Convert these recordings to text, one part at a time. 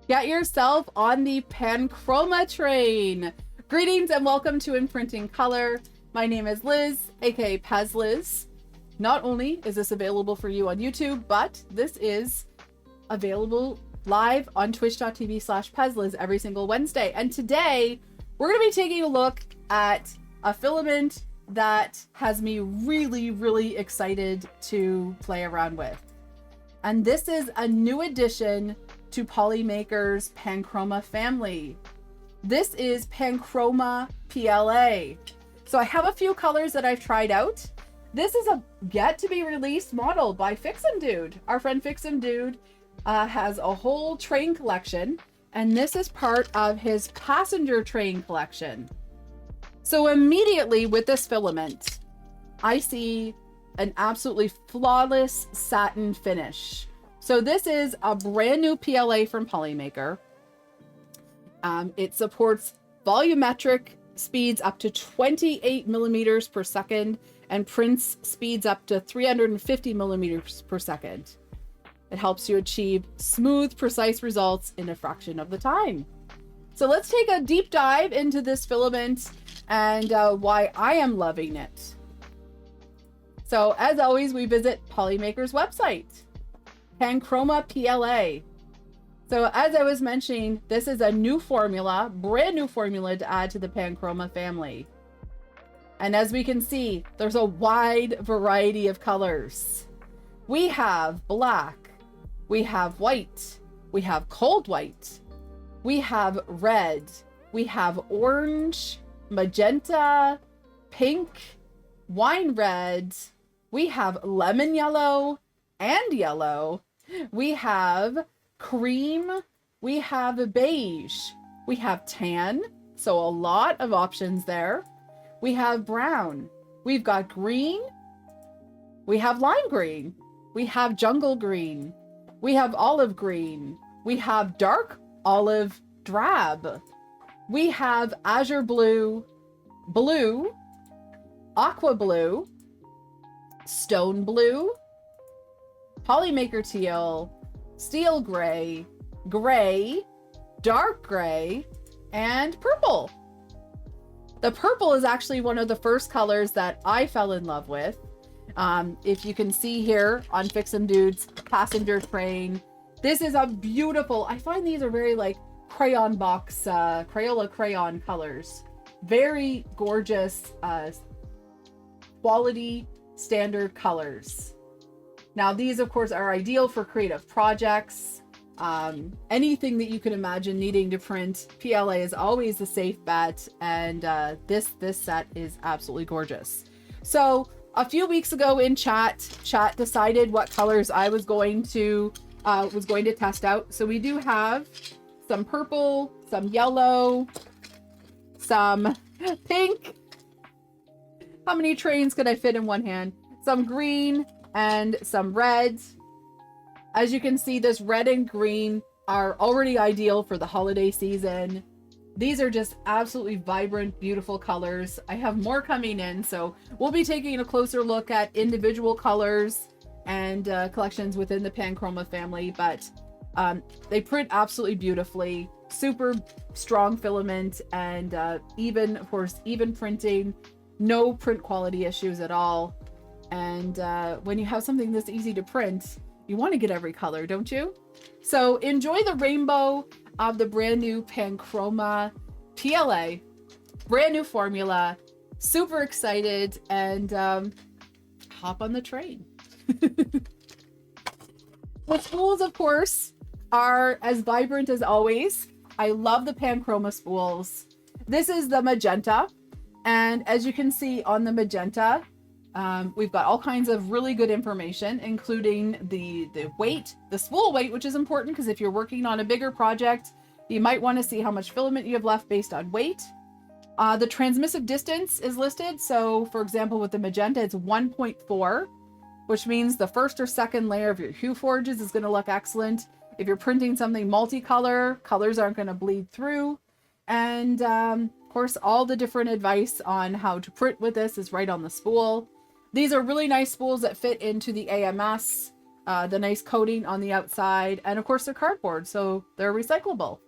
Get yourself on the Panchroma Train. Greetings and welcome to Imprinting Color. My name is Liz, aka pezliz. Not only is this available for you on YouTube, but this is available live on twitch.tv/pezliz every single Wednesday. And today we're going to be taking a look at a filament that has me really excited to play around with. And this is a new addition to Polymaker's Panchroma family. This is Panchroma PLA. So I have a few colors that I've tried out. This is a yet to be released model by Fixumdude. Our friend Fixumdude has a whole train collection, and this is part of his passenger train collection. So immediately with this filament, I see an absolutely flawless satin finish. So this is a brand new PLA from Polymaker. It supports volumetric speeds up to 28 millimeters per second and prints speeds up to 350 millimeters per second. It helps you achieve smooth, precise results in a fraction of the time. So let's take a deep dive into this filament and why I am loving it. So as always, we visit Polymaker's website, Panchroma PLA. So as I was mentioning, this is a new formula, brand new formula to add to the Panchroma family. And as we can see, there's a wide variety of colors. We have black, we have white, we have cold white, we have red, we have orange, magenta, pink, wine red, we have lemon yellow and yellow, we have cream, we have beige, we have tan, so a lot of options there. We have brown, we've got green, we have lime green, we have jungle green, we have olive green, we have dark olive drab, we have azure blue, blue, aqua blue, stone blue, Polymaker teal, steel gray, gray, dark gray, and purple. The purple is actually one of the first colors that I fell in love with. If you can see here on Fixumdude's passenger train, this is a beautiful, I find these are very like crayon box, Crayola crayon colors. Very gorgeous, quality standard colors. Now these of course are ideal for creative projects. Anything that you can imagine needing to print, PLA is always a safe bet, and this set is absolutely gorgeous. So a few weeks ago in chat decided what colors I was going to test out. So we do have some purple, some yellow, some pink. How many trains could I fit in one hand? Some green and some red. As you can see, this red and green are already ideal for the holiday season. These are just absolutely vibrant, beautiful colors. I have more coming in, so we'll be taking a closer look at individual colors and collections within the Panchroma family, but they print absolutely beautifully. Super strong filament, and even, of course, even printing, no print quality issues at all. And when you have something this easy to print, you want to get every color, don't you? So enjoy the rainbow of the brand new Panchroma PLA, brand new formula, super excited, and hop on the train. The spools, of course, are as vibrant as always. I love the Panchroma spools. This is the magenta, and as you can see on the magenta, we've got all kinds of really good information, including the weight, the spool weight, which is important because if you're working on a bigger project, you might want to see how much filament you have left based on weight. The transmissive distance is listed. So for example, with the magenta, it's 1.4, which means the first or second layer of your hue forges is going to look excellent. If you're printing something multicolor, colors aren't going to bleed through. And of course, all the different advice on how to print with this is right on the spool. These are really nice spools that fit into the AMS the nice coating on the outside, and of course they're cardboard, so they're recyclable.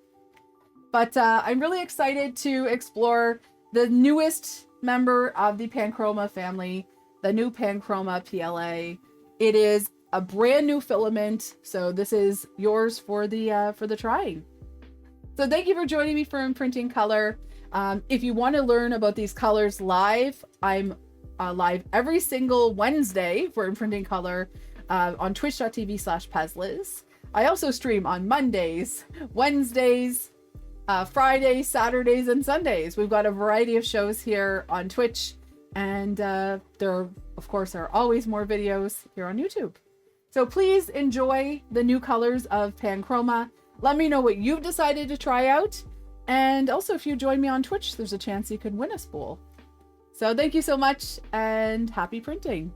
But I'm really excited to explore the newest member of the Panchroma family, the new Panchroma PLA. It is a brand new filament, so this is yours for the trying. So thank you for joining me for Imprinting Color. If you want to learn about these colors live, I'm live every single Wednesday for Imprinting Color on twitch.tv/pezliz. I also stream on Mondays, Wednesdays, Fridays, Saturdays, and Sundays. We've got a variety of shows here on Twitch, and there, of course, are always more videos here on YouTube. So please enjoy the new colors of Panchroma. Let me know what you've decided to try out. And also, if you join me on Twitch, there's a chance you could win a spool. So thank you so much, and happy printing.